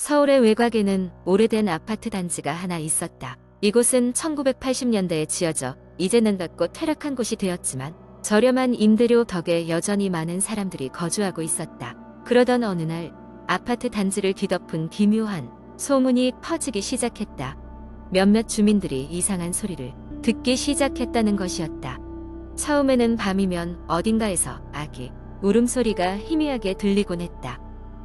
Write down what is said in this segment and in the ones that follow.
서울의 외곽에는 오래된 아파트 단지가 하나 있었다. 이곳은 1980년대에 지어져 이제는 낡고 퇴락한 곳이 되었지만 저렴한 임대료 덕에 여전히 많은 사람들이 거주하고 있었다. 그러던 어느 날 아파트 단지를 뒤덮은 기묘한 소문이 퍼지기 시작했다. 몇몇 주민들이 이상한 소리를 듣기 시작했다는 것이었다. 처음에는 밤이면 어딘가에서 아기 울음소리가 희미하게 들리곤 했다.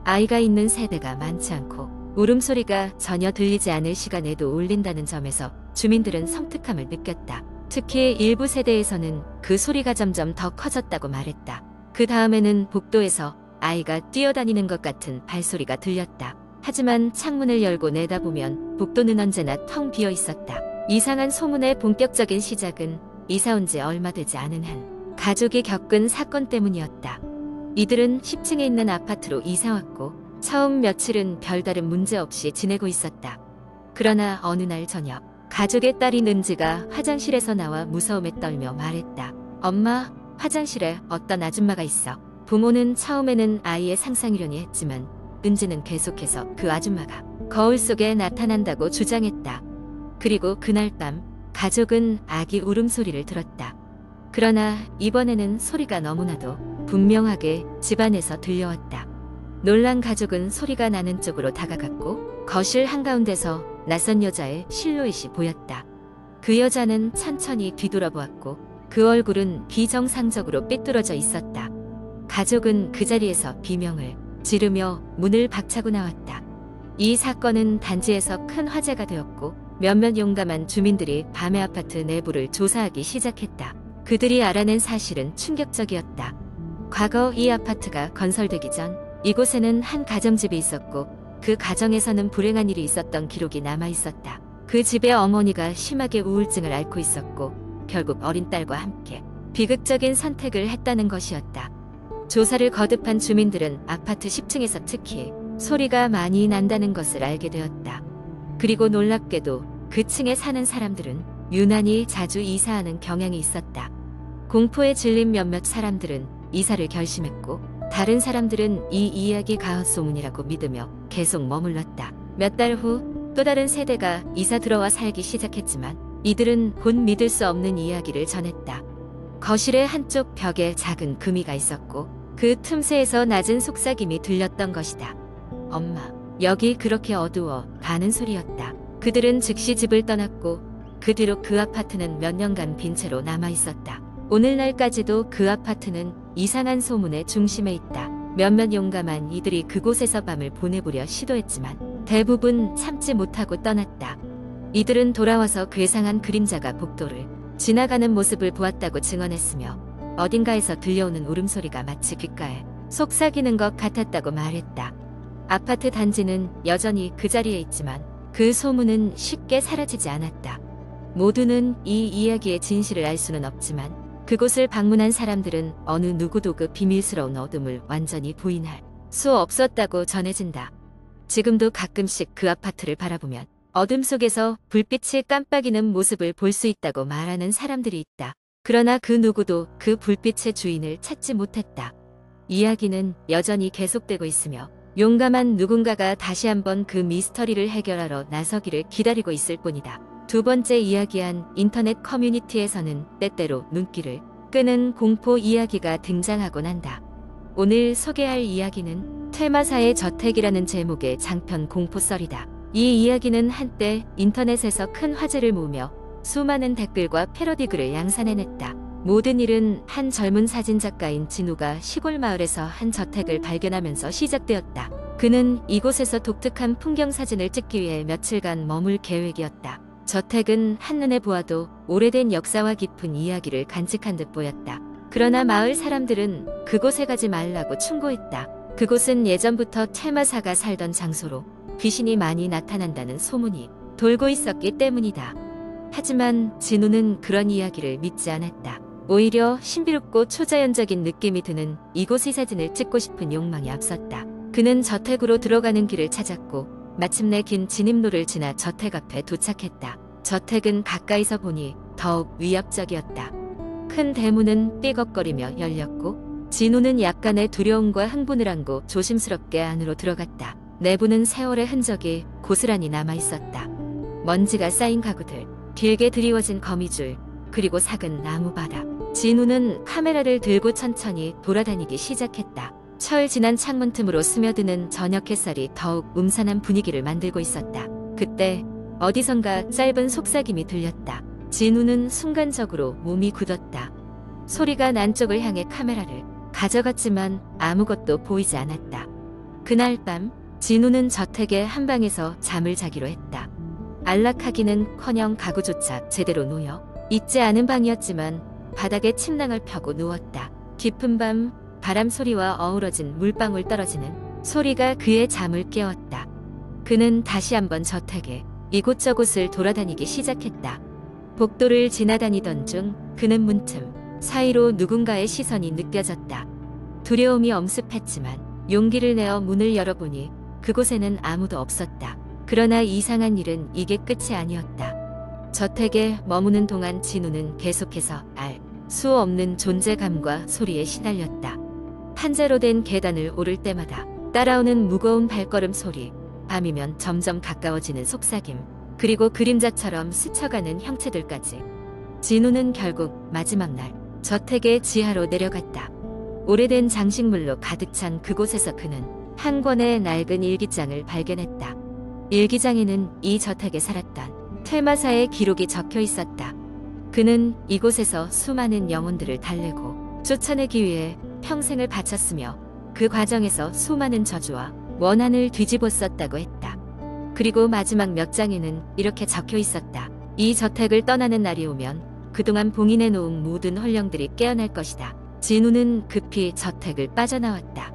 아이가 있는 세대가 많지 않고 울음소리가 전혀 들리지 않을 시간에도 울린다는 점에서 주민들은 섬뜩함을 느꼈다. 특히 일부 세대에서는 그 소리가 점점 더 커졌다고 말했다. 그 다음에는 복도에서 아이가 뛰어다니는 것 같은 발소리가 들렸다. 하지만 창문을 열고 내다보면 복도는 언제나 텅 비어 있었다. 이상한 소문의 본격적인 시작은 이사 온 지 얼마 되지 않은 한 가족이 겪은 사건 때문이었다. 이들은 10층에 있는 아파트로 이사 왔고 처음 며칠은 별다른 문제 없이 지내고 있었다. 그러나 어느 날 저녁 가족의 딸인 은지가 화장실에서 나와 무서움에 떨며 말했다. 엄마, 화장실에 어떤 아줌마가 있어. 부모는 처음에는 아이의 상상이려니 했지만 은지는 계속해서 그 아줌마가 거울 속에 나타난다고 주장했다. 그리고 그날 밤 가족은 아기 울음소리를 들었다. 그러나 이번에는 소리가 너무나도 분명하게 집안에서 들려왔다. 놀란 가족은 소리가 나는 쪽으로 다가갔고 거실 한가운데서 낯선 여자의 실루엣이 보였다. 그 여자는 천천히 뒤돌아보았고 그 얼굴은 비정상적으로 삐뚤어져 있었다. 가족은 그 자리에서 비명을 지르며 문을 박차고 나왔다. 이 사건은 단지에서 큰 화제가 되었고 몇몇 용감한 주민들이 밤에 아파트 내부를 조사하기 시작했다. 그들이 알아낸 사실은 충격적이었다. 과거 이 아파트가 건설되기 전 이곳에는 한 가정집이 있었고 그 가정에서는 불행한 일이 있었던 기록이 남아있었다. 그 집의 어머니가 심하게 우울증을 앓고 있었고 결국 어린 딸과 함께 비극적인 선택을 했다는 것이었다. 조사를 거듭한 주민들은 아파트 10층에서 특히 소리가 많이 난다는 것을 알게 되었다. 그리고 놀랍게도 그 층에 사는 사람들은 유난히 자주 이사하는 경향이 있었다. 공포에 질린 몇몇 사람들은 이사를 결심했고 다른 사람들은 이 이야기가 헛소문이라고 믿으며 계속 머물렀다. 몇 달 후 또 다른 세대가 이사 들어와 살기 시작했지만 이들은 곧 믿을 수 없는 이야기를 전했다. 거실의 한쪽 벽에 작은 금이가 있었고 그 틈새에서 낮은 속삭임이 들렸던 것이다. 엄마, 여기 그렇게 어두워 가는 소리였다. 그들은 즉시 집을 떠났고 그 뒤로 그 아파트는 몇 년간 빈 채로 남아있었다. 오늘날까지도 그 아파트는 이상한 소문의 중심에 있다. 몇몇 용감한 이들이 그곳에서 밤을 보내보려 시도했지만 대부분 참지 못하고 떠났다. 이들은 돌아와서 괴상한 그림자가 복도를 지나가는 모습을 보았다고 증언했으며 어딘가에서 들려오는 울음소리가 마치 귓가에 속삭이는 것 같았다고 말했다. 아파트 단지는 여전히 그 자리에 있지만 그 소문은 쉽게 사라지지 않았다. 모두는 이 이야기의 진실을 알 수는 없지만 그곳을 방문한 사람들은 어느 누구도 그 비밀스러운 어둠을 완전히 부인할 수 없었다고 전해진다. 지금도 가끔씩 그 아파트를 바라보면 어둠 속에서 불빛이 깜빡이는 모습을 볼 수 있다고 말하는 사람들이 있다. 그러나 그 누구도 그 불빛의 주인을 찾지 못했다. 이야기는 여전히 계속되고 있으며 용감한 누군가가 다시 한번 그 미스터리를 해결하러 나서기를 기다리고 있을 뿐이다. 두 번째 이야기한 인터넷 커뮤니티에서는 때때로 눈길을 끄는 공포 이야기가 등장하곤 한다. 오늘 소개할 이야기는 퇴마사의 저택이라는 제목의 장편 공포썰이다. 이 이야기는 한때 인터넷에서 큰 화제를 모으며 수많은 댓글과 패러디 글을 양산해냈다. 모든 일은 한 젊은 사진작가인 진우가 시골 마을에서 한 저택을 발견하면서 시작되었다. 그는 이곳에서 독특한 풍경 사진을 찍기 위해 며칠간 머물 계획이었다. 저택은 한눈에 보아도 오래된 역사와 깊은 이야기를 간직한 듯 보였다. 그러나 마을 사람들은 그곳에 가지 말라고 충고했다. 그곳은 예전부터 퇴마사가 살던 장소로 귀신이 많이 나타난다는 소문이 돌고 있었기 때문이다. 하지만 진우는 그런 이야기를 믿지 않았다. 오히려 신비롭고 초자연적인 느낌이 드는 이곳의 사진을 찍고 싶은 욕망이 앞섰다. 그는 저택으로 들어가는 길을 찾았고 마침내 긴 진입로를 지나 저택 앞에 도착했다. 저택은 가까이서 보니 더욱 위협적이었다. 큰 대문은 삐걱거리며 열렸고 진우는 약간의 두려움과 흥분을 안고 조심스럽게 안으로 들어갔다. 내부는 세월의 흔적이 고스란히 남아 있었다. 먼지가 쌓인 가구들, 길게 드리워진 거미줄, 그리고 삭은 나무바닥. 진우는 카메라를 들고 천천히 돌아다니기 시작했다. 철 지난 창문 틈으로 스며드는 저녁 햇살이 더욱 음산한 분위기를 만들고 있었다. 그때 어디선가 짧은 속삭임이 들렸다. 진우는 순간적으로 몸이 굳었다. 소리가 난 쪽을 향해 카메라를 가져갔지만 아무것도 보이지 않았다. 그날 밤 진우는 저택의 한 방에서 잠을 자기로 했다. 안락하기는커녕 가구조차 제대로 놓여 있지 않은 방이었지만 바닥에 침낭을 펴고 누웠다. 깊은 밤 바람 소리와 어우러진 물방울 떨어지는 소리가 그의 잠을 깨웠다. 그는 다시 한번 저택에 이곳저곳을 돌아다니기 시작했다. 복도를 지나다니던 중 그는 문틈 사이로 누군가의 시선이 느껴졌다. 두려움이 엄습했지만 용기를 내어 문을 열어보니 그곳에는 아무도 없었다. 그러나 이상한 일은 이게 끝이 아니었다. 저택에 머무는 동안 진우는 계속해서 알 수 없는 존재감과 소리에 시달렸다. 판자로 된 계단을 오를 때마다 따라오는 무거운 발걸음 소리, 밤이면 점점 가까워지는 속삭임, 그리고 그림자처럼 스쳐가는 형체들까지. 진우는 결국 마지막 날 저택의 지하로 내려갔다. 오래된 장식물로 가득 찬 그곳에서 그는 한 권의 낡은 일기장을 발견했다. 일기장에는 이 저택에 살았던 퇴마사의 기록이 적혀 있었다. 그는 이곳에서 수많은 영혼들을 달래고 쫓아내기 위해 평생을 바쳤으며 그 과정에서 수많은 저주와 원한을 뒤집었었다고 했다. 그리고 마지막 몇 장에는 이렇게 적혀 있었다. 이 저택을 떠나는 날이 오면 그동안 봉인해 놓은 모든 혼령들이 깨어날 것이다. 진우는 급히 저택을 빠져나왔다.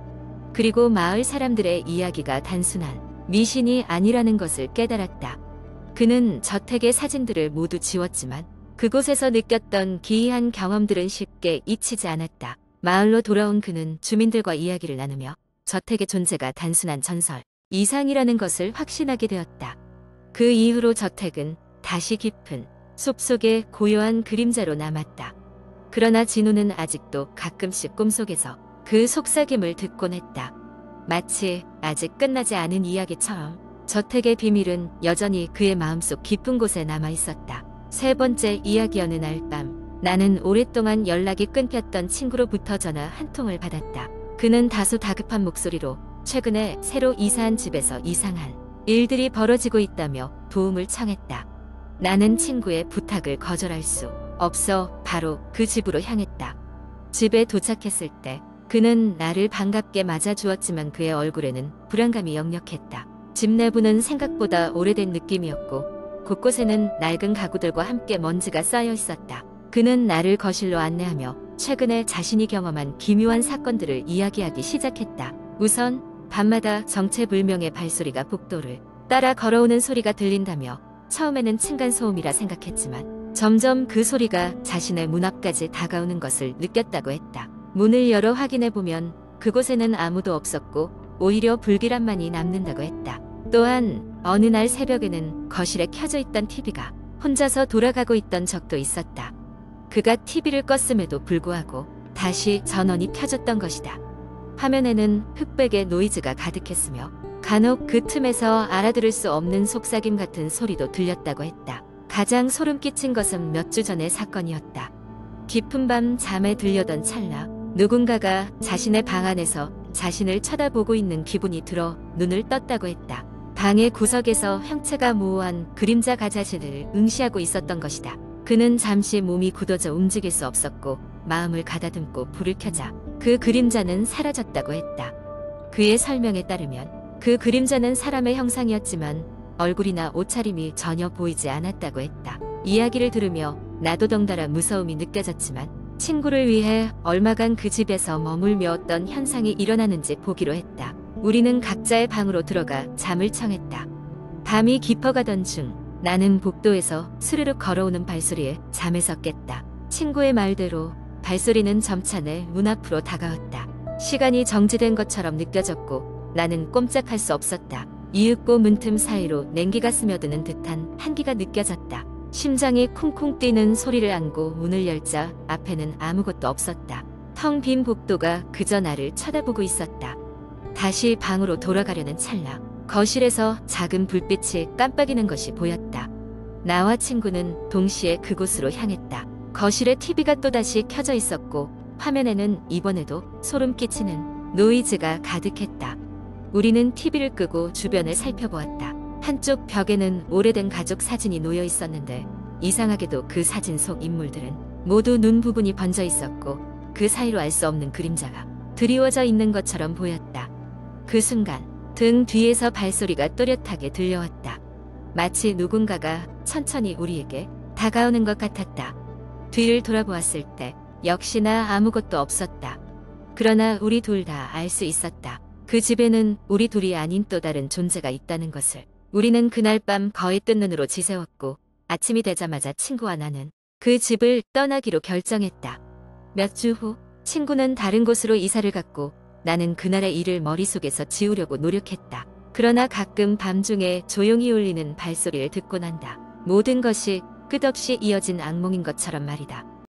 그리고 마을 사람들의 이야기가 단순한 미신이 아니라는 것을 깨달았다. 그는 저택의 사진들을 모두 지웠지만 그곳에서 느꼈던 기이한 경험들은 쉽게 잊히지 않았다. 마을로 돌아온 그는 주민들과 이야기를 나누며 저택의 존재가 단순한 전설 이상이라는 것을 확신하게 되었다. 그 이후로 저택은 다시 깊은 숲속의 고요한 그림자로 남았다. 그러나 진우는 아직도 가끔씩 꿈속에서 그 속삭임을 듣곤 했다. 마치 아직 끝나지 않은 이야기처럼 저택의 비밀은 여전히 그의 마음속 깊은 곳에 남아 있었다. 세 번째 이야기. 어느 날 밤 나는 오랫동안 연락이 끊겼던 친구로부터 전화 한 통을 받았다. 그는 다소 다급한 목소리로 최근에 새로 이사한 집에서 이상한 일들이 벌어지고 있다며 도움을 청했다. 나는 친구의 부탁을 거절할 수 없어 바로 그 집으로 향했다. 집에 도착했을 때 그는 나를 반갑게 맞아주었지만 그의 얼굴에는 불안감이 역력했다. 집 내부는 생각보다 오래된 느낌이었고 곳곳에는 낡은 가구들과 함께 먼지가 쌓여 있었다. 그는 나를 거실로 안내하며 최근에 자신이 경험한 기묘한 사건들을 이야기하기 시작했다. 우선 밤마다 정체불명의 발소리가 복도를 따라 걸어오는 소리가 들린다며 처음에는 층간소음이라 생각했지만 점점 그 소리가 자신의 문 앞까지 다가오는 것을 느꼈다고 했다. 문을 열어 확인해보면 그곳에는 아무도 없었고 오히려 불길함만이 남는다고 했다. 또한 어느 날 새벽에는 거실에 켜져 있던 TV가 혼자서 돌아가고 있던 적도 있었다. 그가 TV를 껐음에도 불구하고 다시 전원이 켜졌던 것이다. 화면에는 흑백의 노이즈가 가득했으며 간혹 그 틈에서 알아들을 수 없는 속삭임 같은 소리도 들렸다고 했다. 가장 소름 끼친 것은 몇 주 전의 사건이었다. 깊은 밤 잠에 들려던 찰나 누군가가 자신의 방 안에서 자신을 쳐다보고 있는 기분이 들어 눈을 떴다고 했다. 방의 구석에서 형체가 모호한 그림자가 자신을 응시하고 있었던 것이다. 그는 잠시 몸이 굳어져 움직일 수 없었고 마음을 가다듬고 불을 켜자 그 그림자는 사라졌다고 했다. 그의 설명에 따르면 그 그림자는 사람의 형상이었지만 얼굴이나 옷차림이 전혀 보이지 않았다고 했다. 이야기를 들으며 나도 덩달아 무서움이 느껴졌지만 친구를 위해 얼마간 그 집에서 머물며 어떤 현상이 일어나는지 보기로 했다. 우리는 각자의 방으로 들어가 잠을 청했다. 밤이 깊어가던 중 나는 복도에서 스르륵 걸어오는 발소리에 잠에서 깼다. 친구의 말대로 발소리는 점차 내 문 앞으로 다가왔다. 시간이 정지된 것처럼 느껴졌고 나는 꼼짝할 수 없었다. 이윽고 문틈 사이로 냉기가 스며드는 듯한 한기가 느껴졌다. 심장이 쿵쿵 뛰는 소리를 안고 문을 열자 앞에는 아무것도 없었다. 텅 빈 복도가 그저 나를 쳐다보고 있었다. 다시 방으로 돌아가려는 찰나 거실에서 작은 불빛이 깜빡이는 것이 보였다. 나와 친구는 동시에 그곳으로 향했다. 거실에 TV가 또다시 켜져 있었고 화면에는 이번에도 소름 끼치는 노이즈가 가득했다. 우리는 TV를 끄고 주변을 살펴보았다. 한쪽 벽에는 오래된 가족 사진이 놓여 있었는데 이상하게도 그 사진 속 인물들은 모두 눈 부분이 번져 있었고 그 사이로 알 수 없는 그림자가 드리워져 있는 것처럼 보였다. 그 순간 등 뒤에서 발소리가 또렷하게 들려왔다. 마치 누군가가 천천히 우리에게 다가오는 것 같았다. 뒤를 돌아보았을 때 역시나 아무것도 없었다. 그러나 우리 둘 다 알 수 있었다. 그 집에는 우리 둘이 아닌 또 다른 존재가 있다는 것을. 우리는 그날 밤 거의 뜬 눈으로 지새웠고 아침이 되자마자 친구와 나는 그 집을 떠나기로 결정했다. 몇 주 후 친구는 다른 곳으로 이사를 갔고 나는 그날의 일을 머릿속에서 지우려고 노력했다. 그러나 가끔 밤중에 조용히 울리는 발소리를 듣곤 한다. 모든 것이 끝없이 이어진 악몽인 것처럼 말이다.